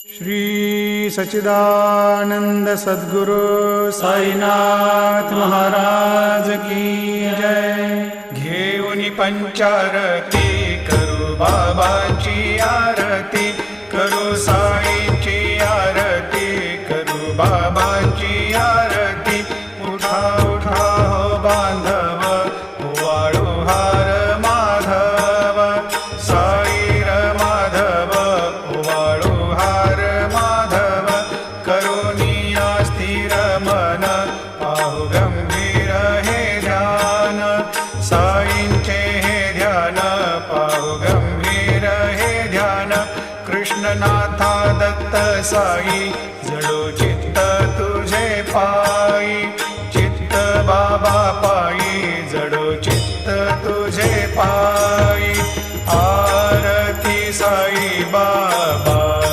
श्री सच्चिदानंद सद्गुरु साईनाथ महाराज की जय। घेऊन पंचारती करू बाबाची आरती, करू साईंची आरती, करू बाबांची आरती। उठा उठा हो बांधव, वाळू हार माधव, साई र माधव, वाळू हार माधव। करुणिया स्थिर मन, पाहु गंभीर हे ध्यान, साईंचे हे ध्यान, पाहु गंभीर हे ध्यान। कृष्णनाथा दत्त साई, जडो चित्त तुझे पायी,